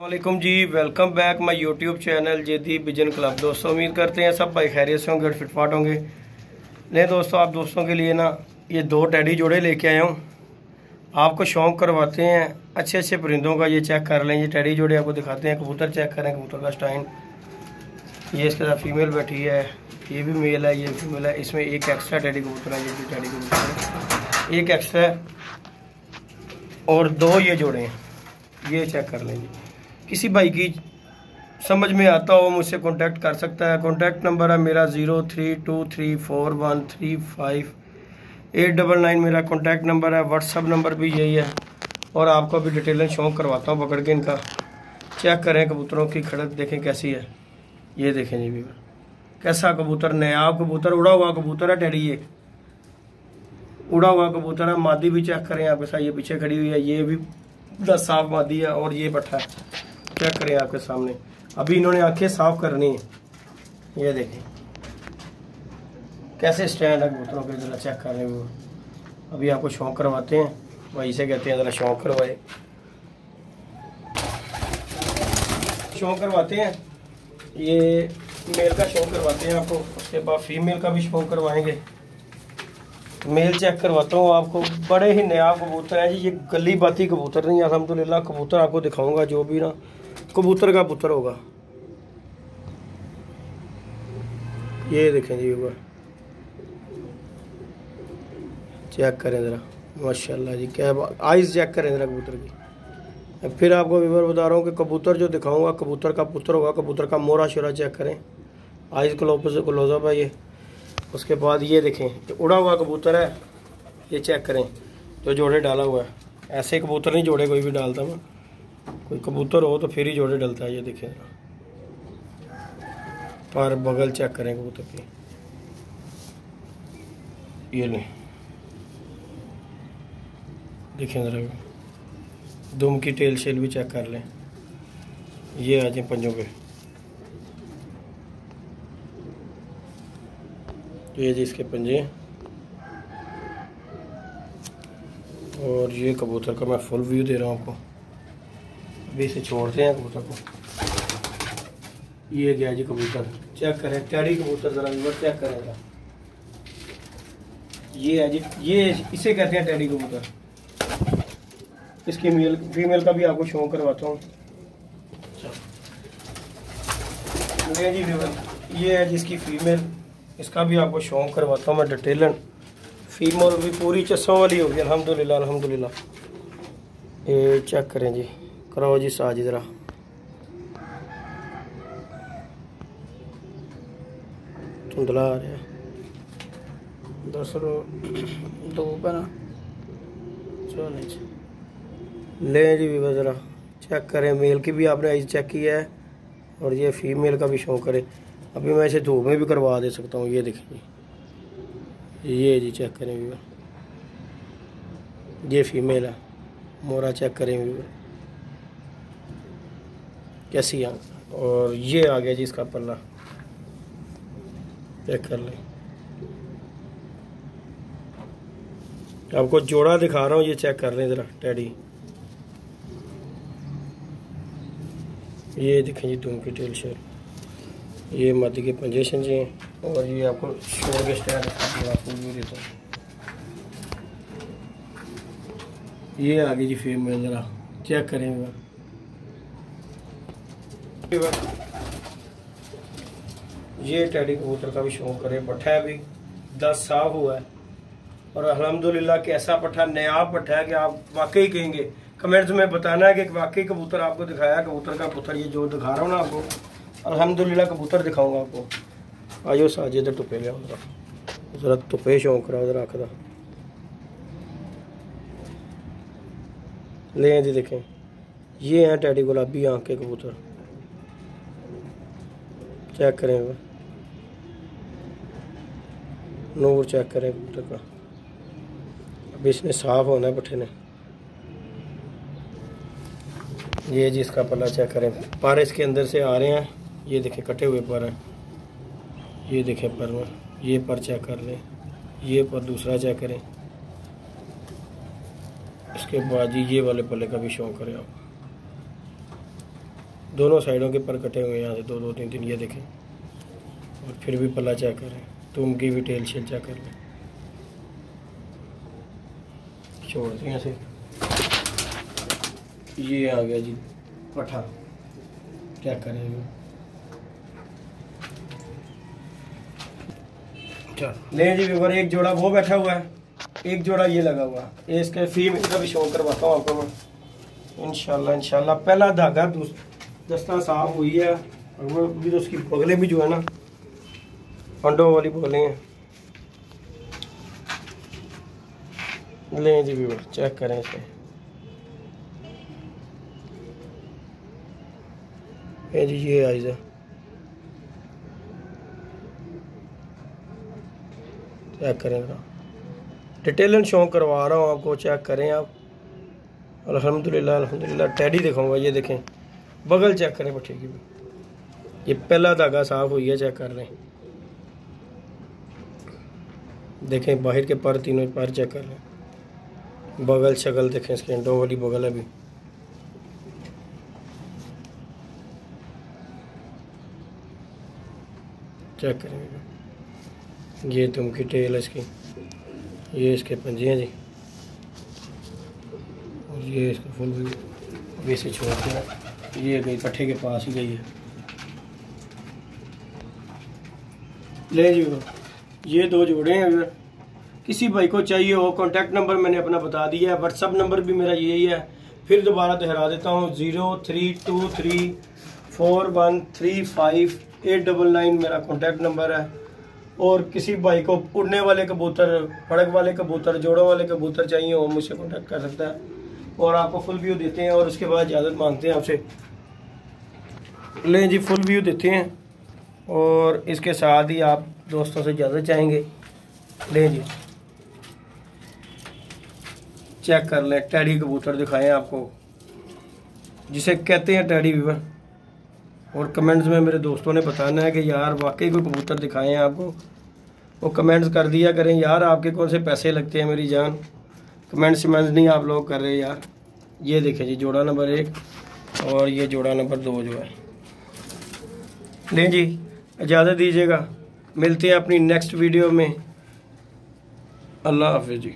वालेकुम जी, welcome back my YouTube channel जेदी बिजन क्लब। दोस्तों उम्मीद करते हैं सब भाई खैरियत से होंगे और फिटफाट होंगे। नहीं दोस्तों, आप दोस्तों के लिए ना ये 2 टेडी जोड़े लेके आया हूँ। आपको शौक़ करवाते हैं अच्छे अच्छे परिंदों का। ये चेक कर लें, ये टेडी जोड़े आपको दिखाते हैं। कबूतर चेक करें, कबूतर का स्टाइन। ये इसके साथ फीमेल बैठी है, ये भी मेल है, ये फीमेल है। इसमें एक एक्स्ट्रा टेडी कबूतर है, ये भी टेडी कबूतर है, एक एक्स्ट्रा है और 2 ये जोड़े हैं। ये चेक कर लेंगे। किसी भाई की समझ में आता हो मुझसे कांटेक्ट कर सकता है। कांटेक्ट नंबर है मेरा 0323413589 मेरा कांटेक्ट नंबर है। व्हाट्सअप नंबर भी यही है। और आपको अभी डिटेल शौक करवाता हूँ पकड़ के इनका। चेक करें कबूतरों की खड़क, देखें कैसी है। ये देखें जी भी कैसा कबूतर, नयाब कबूतर, उड़ा हुआ कबूतर है टेडी। ये उड़ा हुआ कबूतर है। मादी भी चेक करें आपके साथ, ये पीछे खड़ी हुई है, ये भी 10 साफ मादी है और ये बट्ठा है। चेक करें आपके सामने। अभी इन्होंने आंखें साफ करनी है। ये देखें कैसे स्टैंड है कबूतरों के, ज़रा चेक कर रहे हैं। अभी आपको शौक करवाते हैं, वही से कहते हैं ज़रा शौक करवाए। शौक करवाते हैं, ये मेल का शौक करवाते हैं आपको। उसके बाद फीमेल का भी शौक करवाएंगे। मेल चेक करवाता हूँ आपको। बड़े ही नयाब कबूतर हैं जी, ये गली बाती कबूतर नहीं है। अल्हम्दुलिल्लाह कबूतर आपको दिखाऊंगा जो भी ना कबूतर का पुत्र होगा। ये देखें जी ऊपर, चेक करें ज़रा, माशाल्लाह जी क्या बात। आइज़ चेक करें ज़रा कबूतर की। फिर आपको व्यूअर बता रहा हूँ कि कबूतर जो दिखाऊंगा कबूतर का पुत्र होगा। कबूतर का मोरा शोरा चेक करें, आइज़ क्लोजअप है ये। उसके बाद ये देखें, ये उड़ा हुआ कबूतर है। ये चेक करें जो जोड़े डाला हुआ है। ऐसे कबूतर नहीं जोड़े कोई भी डालता मैं, कोई कबूतर हो तो फिर ही जोड़े डलता है। ये देखें पर बगल चेक करें कबूतर की। ये नहीं देखें ज़रा, दुम की टेल शेल भी चेक कर लें। ये आ जाए पंजों पे। ये जी इसके पंजे। और ये कबूतर का मैं फुल व्यू दे रहा हूँ आपको। अभी इसे छोड़ते हैं कबूतर को। ये गया जी कबूतर, चेक करें टेडी कबूतर। ज़रा व्यूअर चेक करें ज़रा। ये है जी, ये इसे कहते हैं टेडी कबूतर। इसकी मेल फीमेल का भी आपको शौक करवाता हूँ। जी व्यूअर, ये है जिसकी फीमेल, इसका भी आपको शौक करवाता हूँ मैं डिटेलन। फीमेल भी पूरी चस्सों वाली होगी अल्हम्दुलिल्लाह अल्हम्दुलिल्लाह। ये चेक करें जी, कराओ जी साज ज़रा। धुंधला आ रहा है दरअसल 2 पर चलो ले जी भी ज़रा चेक करें। मेल की भी आपने आइज चेक किया है और ये फीमेल का भी शौक करें। अभी मैं इसे धूप में भी करवा दे सकता हूँ। ये देखिए, ये जी चेक करें भी, ये फीमेल है। मोरा चेक करें भी कैसी है। और ये आ गया जी इसका पल्ला, चेक कर लें। आपको जोड़ा दिखा रहा हूँ, ये चेक कर लें ज़रा टेडी। ये देखें जी दुम की टेल शेल। ये मादी के पंजे शंजे हैं। और ये आपको शोर के स्टैंड देता हूँ। ये आगे जी फीमेल, ज़रा चेक करें। ये टेडी कबूतर का भी शौक करें। पट्ठा है भी 10 साफ हुआ है और अल्हम्दुलिल्लाह कैसा पट्ठा, नयाब पट्ठा है कि आप वाकई कहेंगे। कमेंट्स में बताना है कि वाकई कबूतर आपको दिखाया, कबूतर का पुत्र। ये जो दिखा रहा हूँ ना आपको, अल्हम्दुलिल्लाह कबूतर दिखाऊंगा आपको। आयो साजे इधर टुपे लिया ज़रा टुपे शौक करा ज़रा रखदा ले जी। देखें ये हैं टेडी गुलाबी आँख के कबूतर, चेक करें। नूर चेक करें कबूतर का। अभी इसने साफ होना है पट्ठे ने। ये जी इसका पल्ला चेक करें। पर इसके अंदर से आ रहे हैं। ये देखें कटे हुए पर हैं। ये देखें पर में, ये पर चेक कर लें। ये पर दूसरा चेक करें। इसके बाद जी ये वाले पल्ले का भी शौक करें आप। दोनों साइडों के पर कटे हुए हैं यहाँ से 2 2 3 3, ये देखें। और फिर भी पल्ला चेक करें, तुम की भी टेल शेल चेक कर लें, छोड़ दें ऐसे। ये आ गया जी पठा, क्या करेंगे। चलो ले जी व्यूअर, एक जोड़ा वो बैठा हुआ है, एक जोड़ा ये लगा हुआ है। इसके फीमेल का भी शो करवाता हूँ आपको मैं इंशाल्लाह। पहला धागा दस्ता साफ हुई है, और वो भी तो उसकी बगलें भी जो है ना अंडों वाली बगलें हैं। लें जी व्यूअर, चेक करें इसे। ये जी ये आइज़ है, चेक करें जरा, डिटेलन शो करवा रहा हूँ आपको, चेक करें आप। अल्हम्दुलिल्लाह टैडी दिखाऊंगा, ये देखें बगल चेक करें पट्टी की भी, ये पहला धागा साफ हुई है, चेक कर लें। देखें बाहर के पर, तीनों पर चेक कर लें, बगल शगल देखें, इसके अंडों वाली बगल है भी। चेक करें, ये तुम की टेल है इसकी, ये इसके पंजे हैं जी, और ये इसका फुल वैसे छोड़ते हैं। ये गई पट्ठे के पास ही गई है। ले जी ये 2 जोड़े हैं। अगर किसी भाई को चाहिए हो, कॉन्टैक्ट नंबर मैंने अपना बता दिया है, व्हाट्सअप नंबर भी मेरा यही है। फिर दोबारा दोहरा देता हूँ, 0323413589 मेरा कॉन्टैक्ट नंबर है। और किसी भाई को उड़ने वाले कबूतर, फड़क वाले कबूतर, जोड़ों वाले कबूतर चाहिए हो, मुझसे कॉन्टैक्ट कर सकता है, और आपको फुल व्यू देते हैं। और उसके बाद इजाज़त मांगते हैं आपसे। लें जी फुल व्यू देते हैं, और इसके साथ ही आप दोस्तों से इजाज़त चाहेंगे। लें जी चेक कर लें, टैडी कबूतर दिखाएं आपको, जिसे कहते हैं टैडी व्यूअर। और कमेंट्स में मेरे दोस्तों ने बताना है कि यार वाकई कोई कबूतर दिखाएं आपको, वो कमेंट्स कर दिया करें यार। आपके कौन से पैसे लगते हैं मेरी जान, कमेंट्स नहीं आप लोग कर रहे यार। ये देखें जी जोड़ा नंबर 1 और ये जोड़ा नंबर 2 जो है। लें जी इजाज़त दीजिएगा, मिलते हैं अपनी नेक्स्ट वीडियो में। अल्लाह हाफिज़ जी।